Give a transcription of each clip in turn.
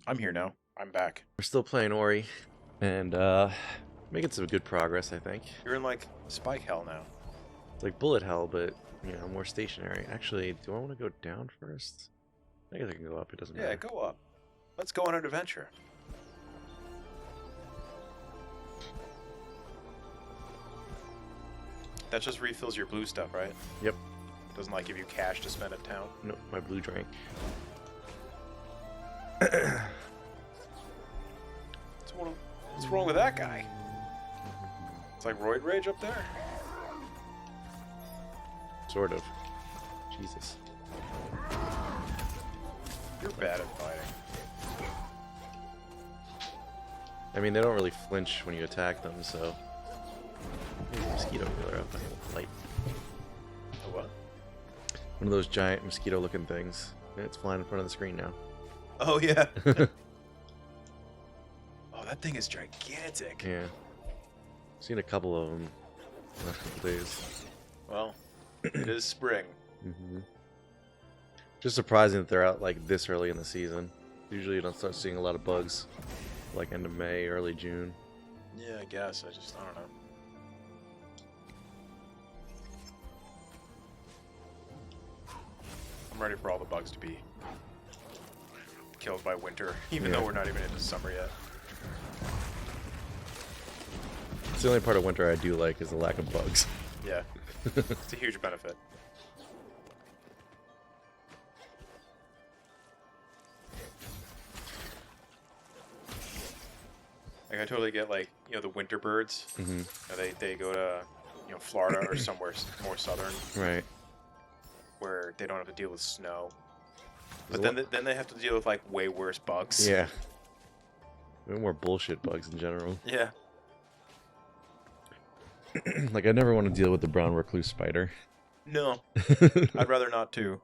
I'm here now. I'm back. We're still playing Ori, and making some good progress, I think. You're in like spike hell now. It's like bullet hell, but more stationary. Actually, do I want to go down first? I guess I can go up. It doesn't Yeah, matter. go up. Let's go on an adventure. That just refills your blue stuff, right? Yep. Doesn't like give you cash to spend at town. Nope, my blue drank. What's wrong with that guy? It's like roid rage up there. Sort of. Jesus. You're bad at fighting. I mean, they don't really flinch when you attack them, so. There's a mosquito killer up on the light. A what? One of those giant mosquito-looking things. And it's flying in front of the screen now. Oh yeah. Oh, that thing is gigantic. Yeah. Seen a couple of them the last couple days. Well, it is spring. Just surprising that they're out like this early in the season. Usually you don't start seeing a lot of bugs like end of May, early June. Yeah, I guess. I don't know. I'm ready for all the bugs to be killed by winter, even though we're not even into summer yet. It's the only part of winter I do like is the lack of bugs. Yeah, it's a huge benefit. Like I totally get like the winter birds. They go to Florida or somewhere more southern Right. where they don't have to deal with snow. But then they have to deal with like way worse bugs. Yeah. Way more bullshit bugs in general. Yeah. Like I never want to deal with the brown recluse spider. No. I'd rather not too.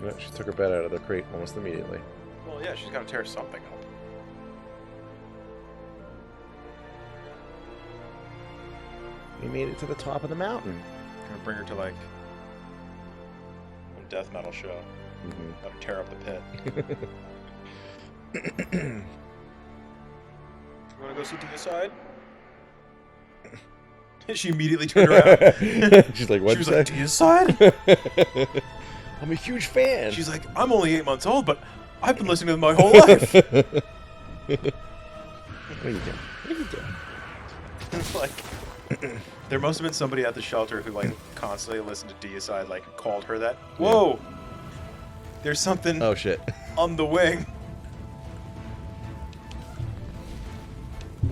Yeah, she took her bed out of the crate almost immediately. Well, yeah, she's got to tear something up. We made it to the top of the mountain. Gonna bring her to like a death metal show. Gotta tear up the pit. You wanna go see Deicide? She immediately turned around. She's like, what? She was like, Deicide? I'm a huge fan. She's like, I'm only 8 months old, but I've been listening to them my whole life. What are you doing? What are you doing? It's like, there must have been somebody at the shelter who like constantly listened to Deicide, like called her that. Whoa! There's something Oh shit. on the wing. Do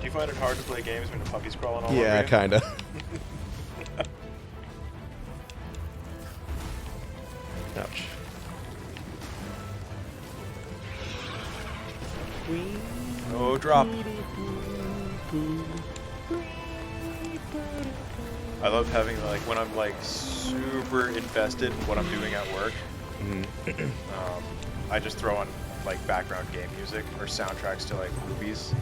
you find it hard to play games when the puppy's crawling all over you? Yeah, kinda. Ouch. Oh, drop. I love having like when I'm like super invested in what I'm doing at work. I just throw on like background game music or soundtracks to like movies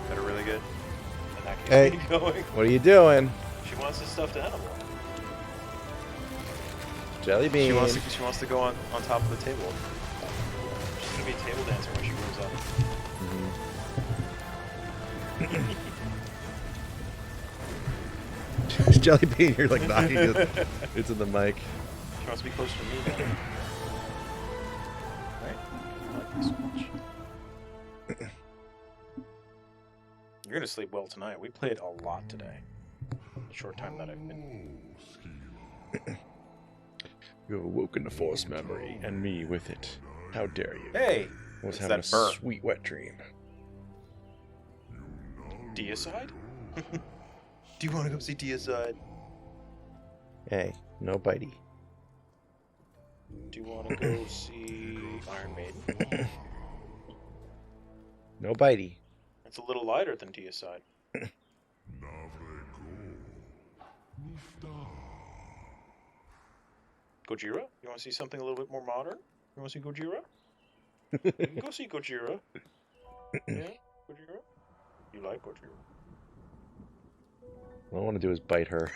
that are really good, and that keeps me going. What are you doing? She wants this stuffed animal. Jelly bean. She wants to go on top of the table. She's gonna be a table dancer when she grows up. Jelly bean, you're like knocking it. It's in the mic. She wants to be closer to me now. Right? I like this so much. You're gonna sleep well tonight. We played a lot today. The short time that I've been. You have awoken the Force memory, and me with it. How dare you? Hey! I was it's having that a burr. sweet wet dream. Deicide? Do you want to go see Deicide? Hey, no bitey. Do you want to go see Iron Maiden? No bitey. It's a little lighter than Deicide. Gojira? You want to see something a little bit more modern? You want to see Gojira? You can go see Gojira. Yeah? Gojira? You like what you... What I want to do is bite her.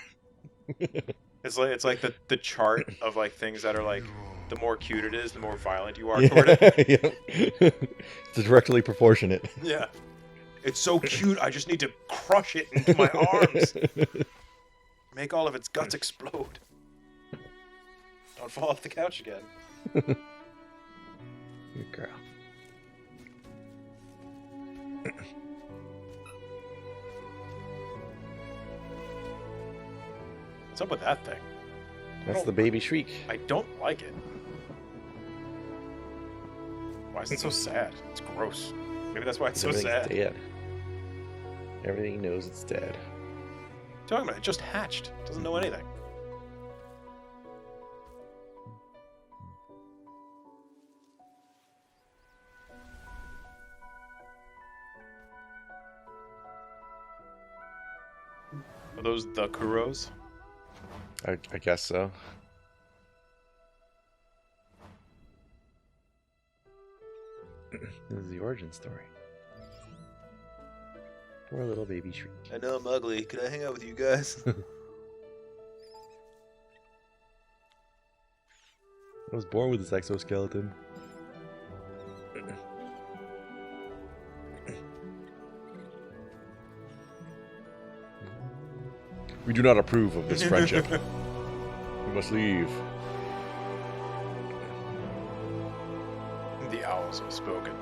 It's like the chart of like things that are like, the more cute it is, the more violent you are Yeah, toward it. yeah. It's directly proportionate. Yeah. It's so cute, I just need to crush it into my arms. Make all of its guts explode. Don't fall off the couch again. Good girl. What's up with that thing? That's the baby shriek. I don't like it. Why is it so sad? It's gross. Maybe that's why it's so Everything's sad. dead. Everything knows it's dead. What are you talking about? It just hatched. It doesn't know anything. Are those the Kuros? I guess so. This is the origin story. Poor little baby shriek. I know I'm ugly. Can I hang out with you guys? I was born with this exoskeleton. We do not approve of this friendship. We must leave. The owls have spoken.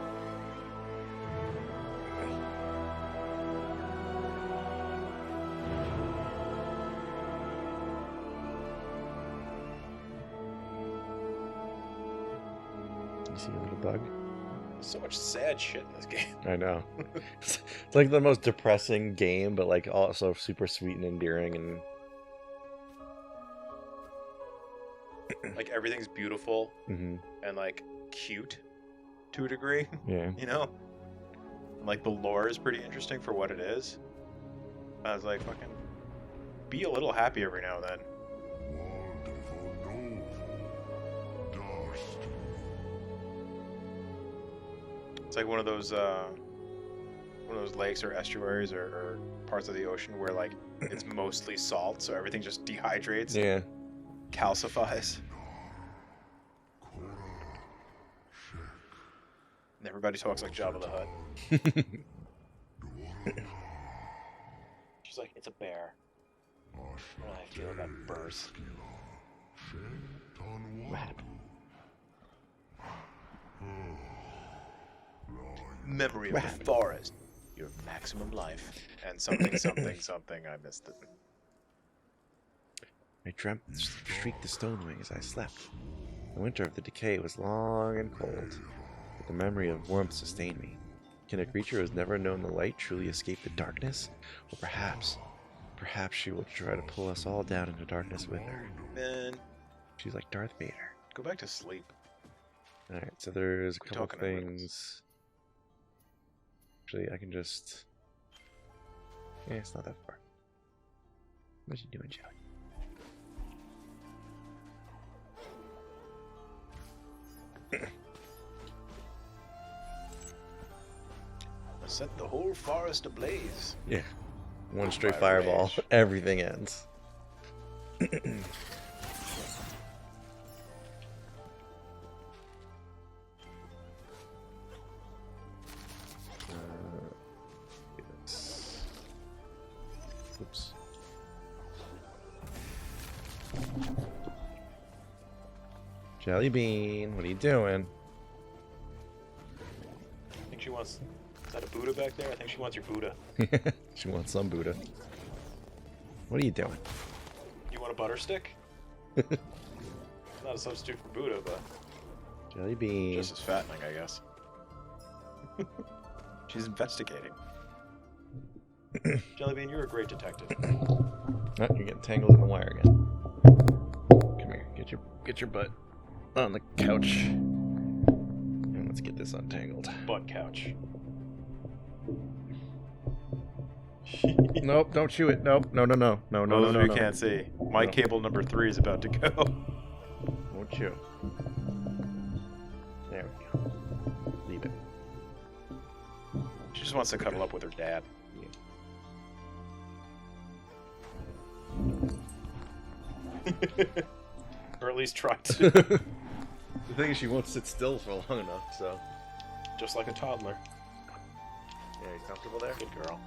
You see a little bug? So much sad shit in this game. I know. It's like the most depressing game, but like also super sweet and endearing, and Like everything's beautiful and like cute to a degree. yeah. You know? And, like the lore is pretty interesting for what it is. I was like, fucking be a little happy every now and then. It's like one of those lakes or estuaries or parts of the ocean where like it's mostly salt, so everything just dehydrates, Yeah. calcifies. And everybody talks like Jabba the Hutt. She's like, it's a bear. What do I feel about burrs? What happened? Memory of the forest. Your maximum life. And something, something, something. I missed it. I dreamt shrieked the stone wing as I slept. The winter of the decay was long and cold, but the memory of warmth sustained me. Can a creature who has never known the light truly escape the darkness? Or perhaps she will try to pull us all down into darkness with her. Man, She's like Darth Vader. go back to sleep. Alright, so there's a Quit couple talking in riddles. things. Actually, I can just... Yeah, it's not that far. What you doing, Joey? Set the whole forest ablaze. Yeah. One straight My fireball. rage. Everything ends. Yes. Oops. Jelly Bean, what are you doing? I think she wants... Is that a Buddha back there? I think she wants your Buddha. She wants some Buddha. What are you doing? You want a butter stick? Not a substitute for Buddha, but Jelly Bean. just as fattening, I guess. She's investigating. Jellybean, you're a great detective. Oh, you're getting tangled in the wire again. Come here, get your butt on the couch. And let's get this untangled. Butt couch. Nope, don't chew it. Nope, no. Those of you can't see. My No. cable number 3 is about to go. Won't chew. There we go. Leave it. She just wants to cuddle up with her dad. Or at least try to. The thing is, she won't sit still for long enough, so... Just like a toddler. Yeah, he's comfortable there? Good girl.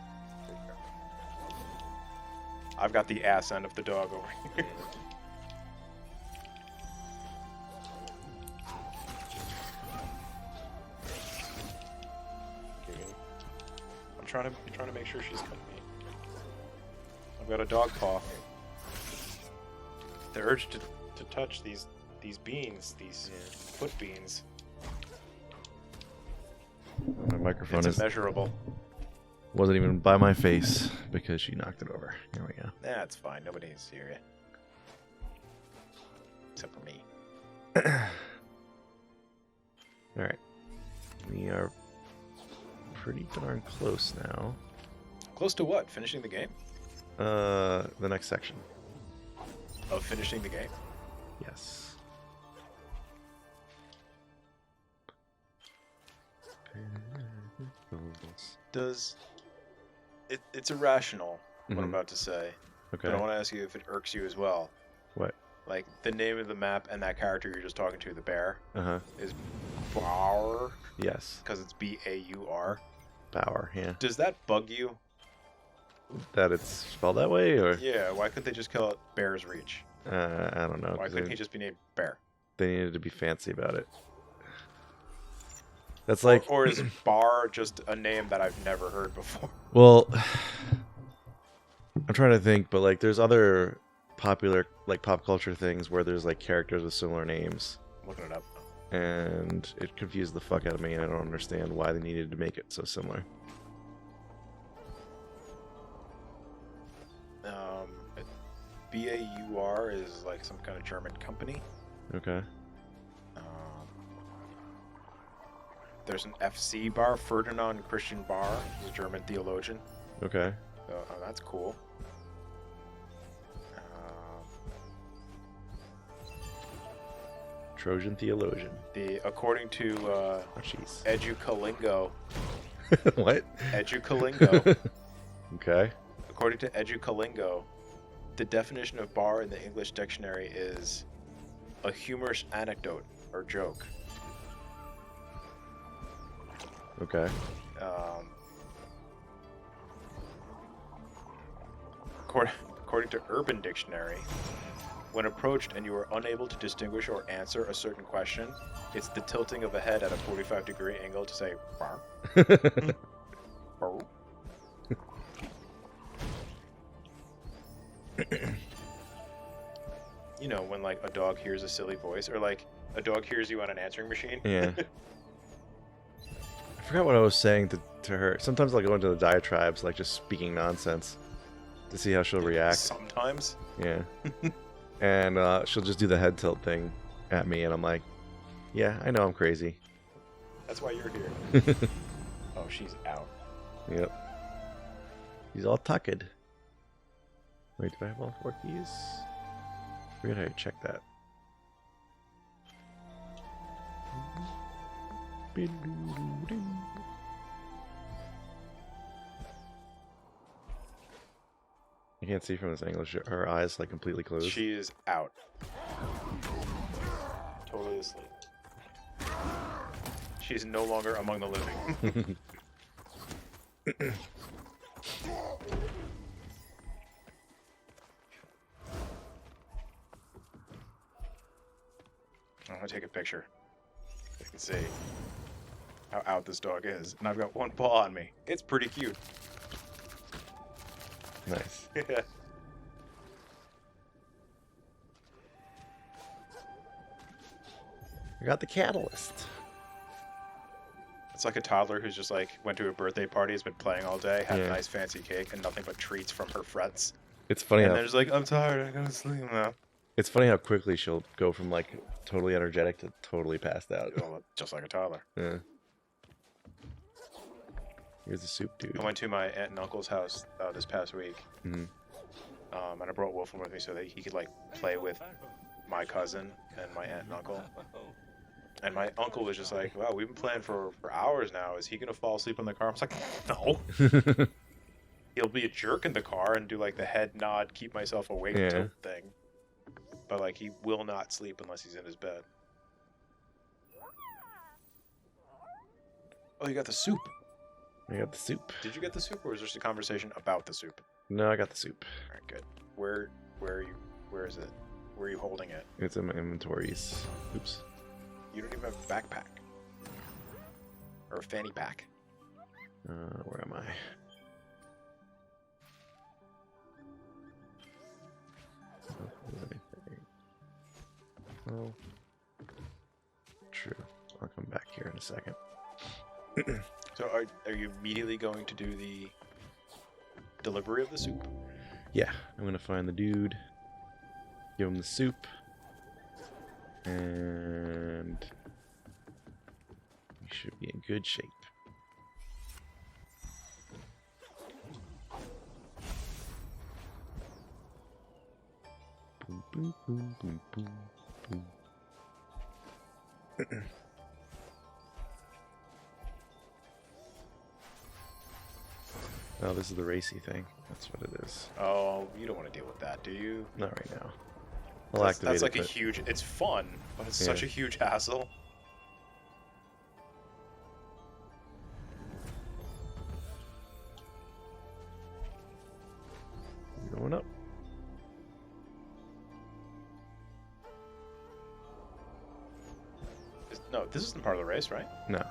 I've got the ass end of the dog over here. I'm trying to make sure she's coming. I've got a dog paw. The urge to touch these beans, these foot beans. My microphone It's is immeasurable. wasn't even by my face because she knocked it over. Here we go. Nah, it's fine. Nobody needs to hear you. Except for me. Alright. We are pretty darn close now. Close to what? Finishing the game? The next section. Of finishing the game? Yes. Does... It's irrational, what I'm Mhm. about to say. Okay. But I want to ask you if it irks you as well. What? Like, the name of the map and that character you're just talking to, the bear, Uh-huh. is Baur, Yes. because it's B-A-U-R. Power, yeah. Does that bug you? That it's spelled that way, or? Yeah, why couldn't they just call it Bear's Reach? I don't know. Why 'Cause couldn't he just be named Bear? they needed to be fancy about it. That's like... Or is Bar just a name that I've never heard before? Well, I'm trying to think, but like there's other popular like pop culture things where there's like characters with similar names, I'm looking it up. and it confused the fuck out of me, and I don't understand why they needed to make it so similar. B-A-U-R is like some kind of German company. Okay. There's an FC Bar, Ferdinand Christian Bar, he's a German theologian. Okay. So, that's cool. Trojan theologian. According to Oh, jeez. Educalingo, What? Educalingo, Okay. according to Educalingo, the definition of bar in the English dictionary is a humorous anecdote or joke. Okay. According to Urban Dictionary, when approached and you are unable to distinguish or answer a certain question, it's the tilting of a head at a 45-degree angle to say bar. Bar. You know, when like a dog hears a silly voice, or like a dog hears you on an answering machine. Yeah. I forgot what I was saying to her. Sometimes I'll go into the diatribes, like just speaking nonsense, to see how she'll react. Sometimes. Yeah. And she'll just do the head tilt thing at me, and I'm like, yeah, I know I'm crazy. That's why you're here. Oh, she's out. Yep. He's all tucked. Wait, did I have all 4 keys? I forget how to check that. I can't see from this angle. Her eyes like completely closed. She is out. Totally asleep. She's no longer among the living. I'm gonna take a picture. You can see how out this dog is. And I've got one paw on me. It's pretty cute. Nice. Yeah. I got the catalyst. It's like a toddler who's just like went to a birthday party, has been playing all day, had Yeah. a nice fancy cake, and nothing but treats from her friends. It's funny And how they're just like, I'm tired, I gotta sleep now. it's funny how quickly she'll go from like totally energetic to totally passed out. Oh, just like a toddler. Yeah. Here's the soup, dude. I went to my aunt and uncle's house this past week, Mhm. and I brought Wolfram with me so that he could like play with my cousin and my aunt and uncle. And my uncle was just like, wow, we've been playing for hours now. Is he going to fall asleep in the car? I was like, no. He'll be a jerk in the car and do like the head nod, keep myself awake Yeah. tilt thing. but like he will not sleep unless he's in his bed. Oh, you got the soup. I got the soup. Did you get the soup, or was there just a conversation about the soup? No, I got the soup. All right, good. Where are you? Where is it? Where are you holding it? It's in my inventories. Oops. You don't even have a backpack or a fanny pack. Where am I? Oh, true. I'll come back here in a second. So are you immediately going to do the delivery of the soup? Yeah, I'm gonna find the dude, give him the soup, and we should be in good shape. Boom, boom, boom, boom, boom, boom. Oh, this is the racy thing. That's what it is. Oh, you don't want to deal with that, do you? Not right now. I'll activate That's like it, a huge. It's fun, but it's such Yeah. a huge hassle. Going up. No, this isn't part of the race, right? No.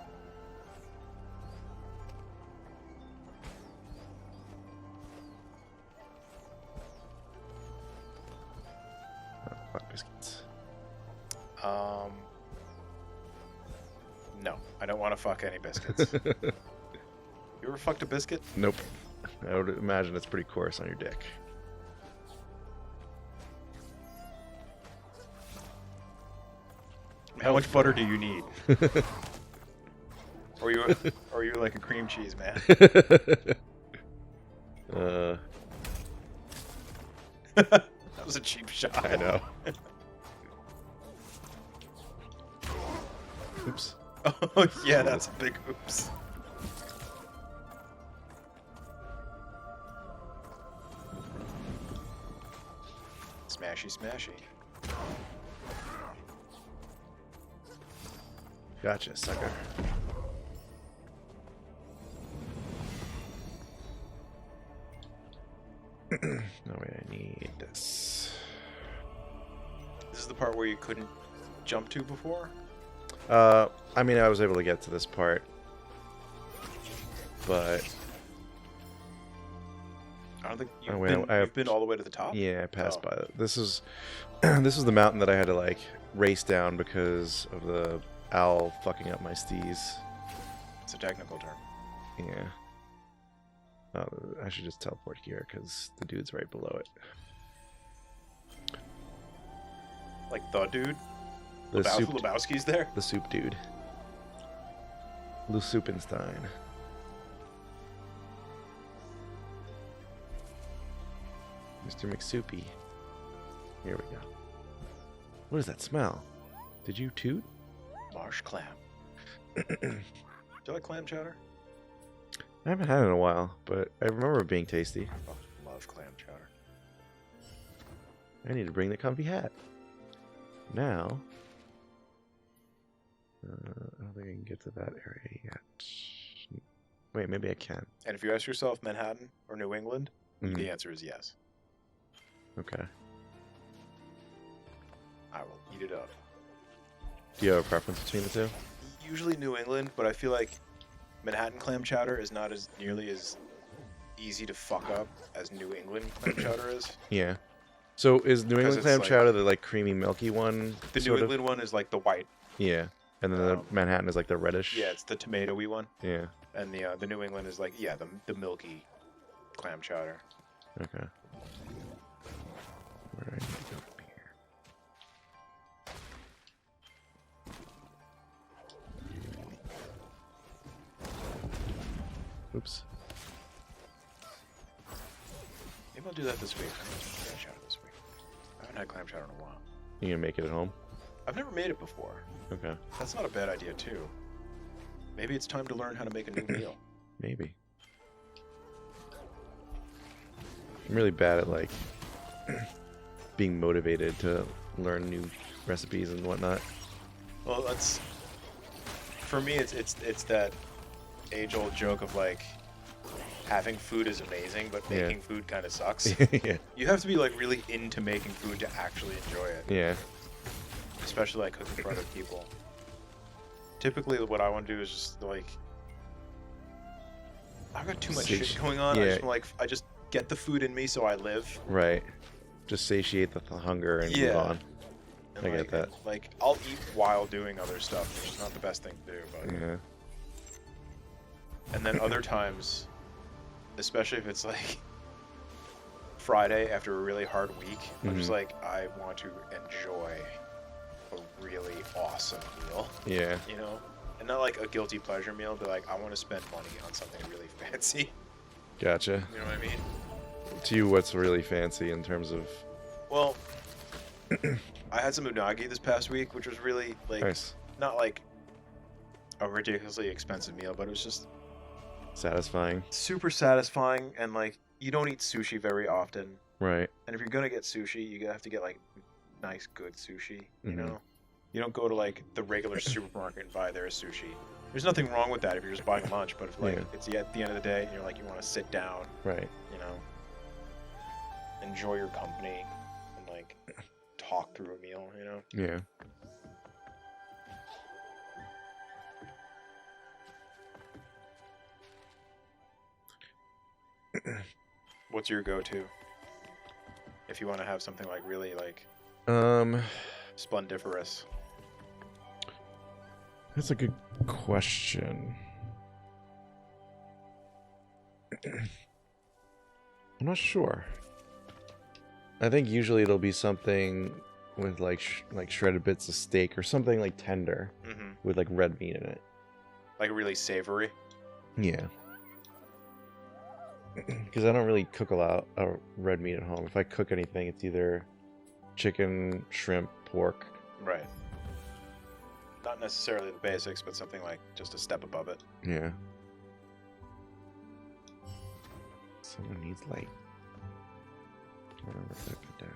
Oh, fuck biscuits. No, I don't want to fuck any biscuits. You ever fucked a biscuit? Nope. I would imagine it's pretty coarse on your dick. How much butter do you need? Or you like a cream cheese man? That was a cheap shot. I know. Oops. Oh yeah, that's a big oops. Smashy, smashy. Gotcha, sucker. No, wait, I need this. This is the part where you couldn't jump to before? I mean, I was able to get to this part, but I don't think Oh, you've, wait, you've been all the way to the top? yeah, I passed Oh. by it. This is this is the mountain that I had to like race down because of the owl fucking up my steez. It's a technical term. Yeah. I should just teleport here because the dude's right below it. Like the dude? The soup, Lebowski's there? the soup dude. Lusupenstein. Mr. McSoupy. Here we go. What is that smell? Did you toot? Marsh clam. Do you like clam chowder? I haven't had it in a while, but I remember it being tasty. I fucking love clam chowder. I need to bring the comfy hat. Now, I don't think I can get to that area yet. Wait, maybe I can. And if you ask yourself Manhattan or New England, Mhm. the answer is yes. Okay. I will eat it up. Do you have a preference between the two? Usually New England, but I feel like Manhattan clam chowder is not as nearly as easy to fuck up as New England clam chowder is. Yeah. So is New England it's clam like- chowder the like creamy milky one? The New sort of? England one is like the white. Yeah. And then the Um, Manhattan is like the reddish. Yeah, it's the tomatoey one, Yeah. and the New England is like the milky clam chowder. Okay. Where do I need to go from here? Oops. Maybe I'll do that this week. I'm gonna do clam chowder this week. I haven't had clam chowder in a while. You gonna make it at home? I've never made it before. Okay. That's not a bad idea too. Maybe it's time to learn how to make a new meal. Maybe. I'm really bad at like being motivated to learn new recipes and whatnot. Well, that's for me. It's that age-old joke of like having food is amazing, but making food kind of sucks. Yeah. You have to be like really into making food to actually enjoy it. Yeah. Especially like cooking for other people. Typically, what I want to do is just like I've got too much shit going on. Yeah. I just get the food in me so I live. Right. Just satiate the hunger and move on. And I get that. Like I'll eat while doing other stuff, which is not the best thing to do. But Yeah. and then other times, especially if it's like Friday after a really hard week, I'm just like, I want to enjoy a really awesome meal. Yeah. You know? And not like a guilty pleasure meal, but like I want to spend money on something really fancy. Gotcha. You know what I mean? To you, what's really fancy in terms of... Well, I had some unagi this past week, which was really like Nice. not like a ridiculously expensive meal, but it was just Satisfying. super satisfying. And like you don't eat sushi very often, Right. and if you're gonna get sushi, you have to get like nice, good sushi. You Mhm. know, you don't go to like the regular supermarket and buy their sushi. There's nothing wrong with that if you're just buying lunch, but if like Yeah. it's at the end of the day and you're like you want to sit down, Right. you know, enjoy your company and like talk through a meal, you know. Yeah. What's your go-to if you want to have something like really like splendiferous? That's a good question. I'm not sure. I think usually it'll be something with like shredded bits of steak or something like tender with like red meat in it. Like really savory. Yeah. Because I don't really cook a lot of red meat at home. If I cook anything, it's either chicken, shrimp, pork. Right. Not necessarily the basics, but something like just a step above it. Yeah. Someone needs light. I don't know what that put down.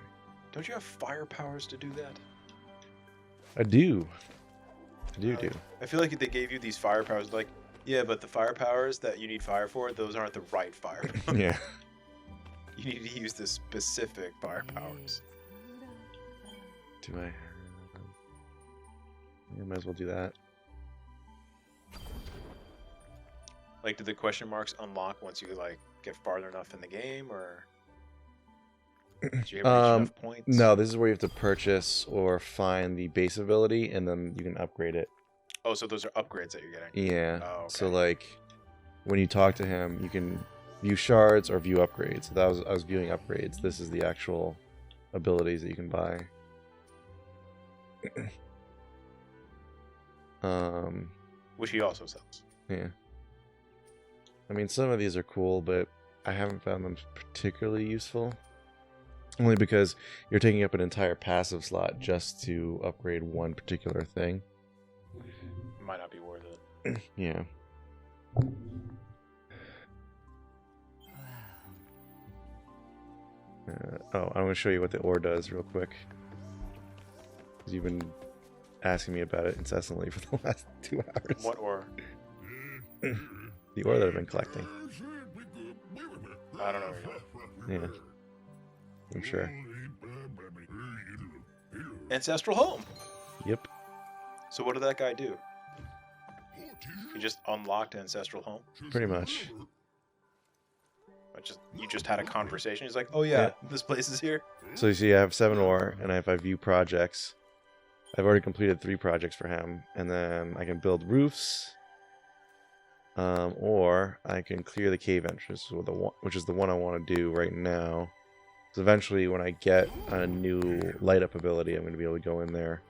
Don't you have fire powers to do that? I do. I do. I feel like they gave you these fire powers, like, yeah, but the fire powers that you need fire for, those aren't the right fire powers. Yeah. You need to use the specific fire powers. Do I? Yeah, might as well do that. Like, do the question marks unlock once you like get farther enough in the game, or do you ever reach enough points? No, this is where you have to purchase or find the base ability, and then you can upgrade it. Oh, so those are upgrades that you're getting. Yeah. Oh, okay. So like, when you talk to him, you can view shards or view upgrades. So I was viewing upgrades. This is the actual abilities that you can buy. Which he also sells. Yeah. I mean, some of these are cool, but I haven't found them particularly useful. Only because you're taking up an entire passive slot just to upgrade one particular thing. Might not be worth it. Yeah. I'm going to show you what the ore does real quick. 'Cause you've been asking me about it incessantly for the last 2 hours. What ore? The ore that I've been collecting. I don't know. Yeah. I'm sure. Ancestral home. Yep. So what did that guy do? He just unlocked Ancestral home. Pretty much. You just had a conversation. He's like, "Oh yeah, this place is here." So you see, I have 7 ore, and if I view projects, I've already completed 3 projects for him, and then I can build roofs, or I can clear the cave entrance, which is the one I want to do right now. So eventually, when I get a new light up ability, I'm going to be able to go in there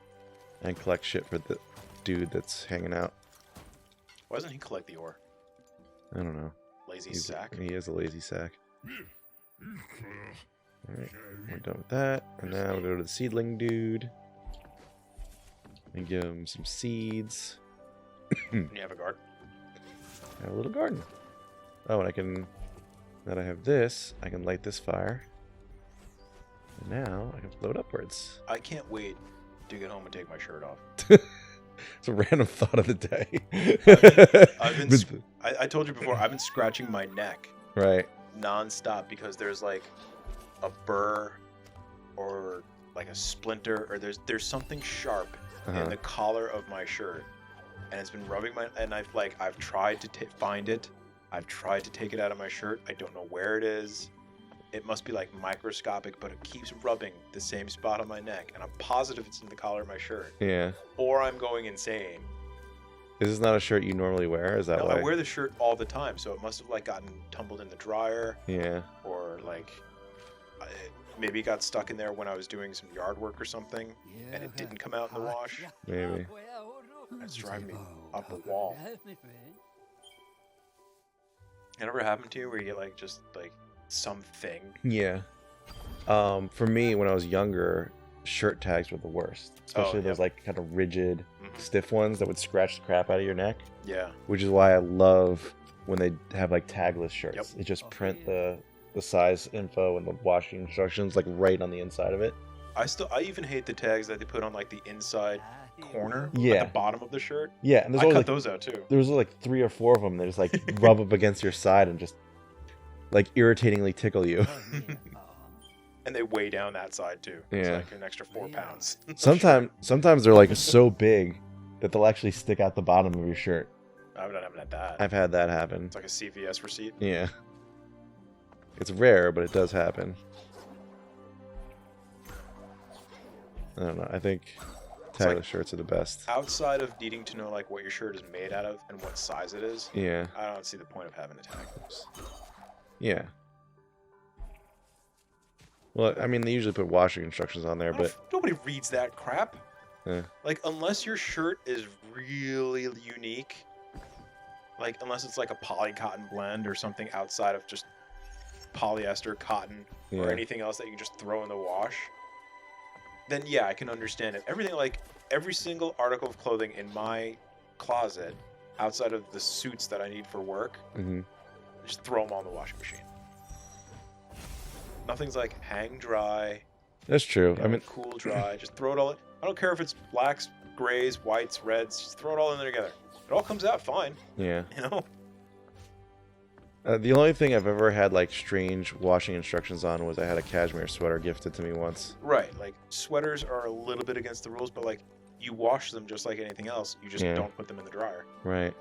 and collect shit for the dude that's hanging out. Why doesn't he collect the ore? I don't know. Lazy sack. He is a lazy sack. Alright, we're done with that. And now we'll go to the seedling dude and give him some seeds. You have a garden. I have a little garden. Oh, and now that I have this, I can light this fire. And now I can float upwards. I can't wait to get home and take my shirt off. It's a random thought of the day. I told you before, I've been scratching my neck Right. non-stop because there's like a burr or like a splinter or there's something sharp in the collar of my shirt, and it's been rubbing my, and I've tried to find it. I've tried to take it out of my shirt. I don't know where it is. It must be like microscopic, but it keeps rubbing the same spot on my neck, and I'm positive it's in the collar of my shirt. Yeah. Or I'm going insane. Is this not a shirt you normally wear? Is that No, why? I wear the shirt all the time, so it must have like gotten tumbled in the dryer. Yeah. Or like maybe it got stuck in there when I was doing some yard work or something, and it didn't come out in the wash. Maybe. That's driving me up a wall. It ever happened to you where you get like just like something? Yeah. For me, when I was younger, shirt tags were the worst. Especially those like kind of rigid, stiff ones that would scratch the crap out of your neck. Yeah. Which is why I love when they have like tagless shirts. Yep. It just print the size info and the washing instructions like right on the inside of it. I even hate the tags that they put on like the inside corner at Yeah. the bottom of the shirt. Yeah, and there's I always cut like those out too. there's like 3 or 4 of them that just like rub up against your side and just like irritatingly tickle you. And they weigh down that side too. It's Yeah. like an extra 4 pounds. Sometimes they're like so big that they'll actually stick out the bottom of your shirt. I haven't had that. I've had that happen. It's like a CVS receipt. Yeah. It's rare, but it does happen. I don't know. I think tagless shirts are the best. Outside of needing to know like what your shirt is made out of and what size it is, Yeah. I don't see the point of having a tag. Yeah. Well, I mean, they usually put washing instructions on there, but Nobody reads that crap. Yeah. Like, unless your shirt is really unique, like, unless it's like a poly cotton blend or something outside of just polyester, cotton, or Yeah. anything else that you can just throw in the wash, then yeah, I can understand it. Everything, like, every single article of clothing in my closet, outside of the suits that I need for work, just throw them all in the washing machine. Nothing's like hang dry. That's true. You know, I mean, cool dry. Just throw it all in. I don't care if it's blacks, grays, whites, reds. Just throw it all in there together. It all comes out fine. yeah. You know? The only thing I've ever had like strange washing instructions on was I had a cashmere sweater gifted to me once. Right. Like, sweaters are a little bit against the rules, but like, you wash them just like anything else. You just don't put them in the dryer. Right.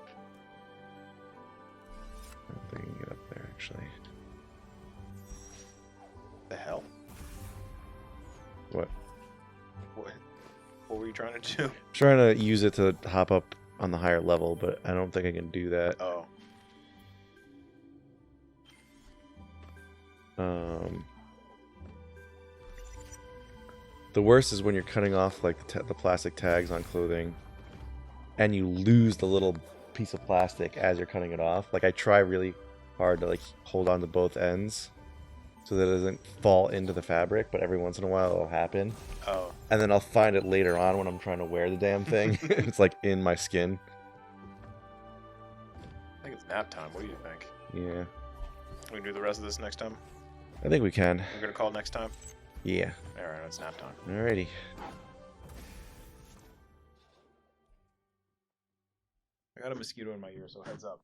I don't think I can get up there actually. The hell? What? What were you trying to do? I'm trying to use it to hop up on the higher level, but I don't think I can do that. Oh. The worst is when you're cutting off like the plastic tags on clothing, and you lose the little piece of plastic as you're cutting it off. Like I try really hard to like hold on to both ends so that it doesn't fall into the fabric, but every once in a while it'll happen. Oh. And then I'll find it later on when I'm trying to wear the damn thing. It's like in my skin. I think it's nap time. What do you think? Yeah. We can do the rest of this next time? I think we can. We're going to call next time? Yeah. Alright, it's nap time. Alrighty. I got a mosquito in my ear, so heads up.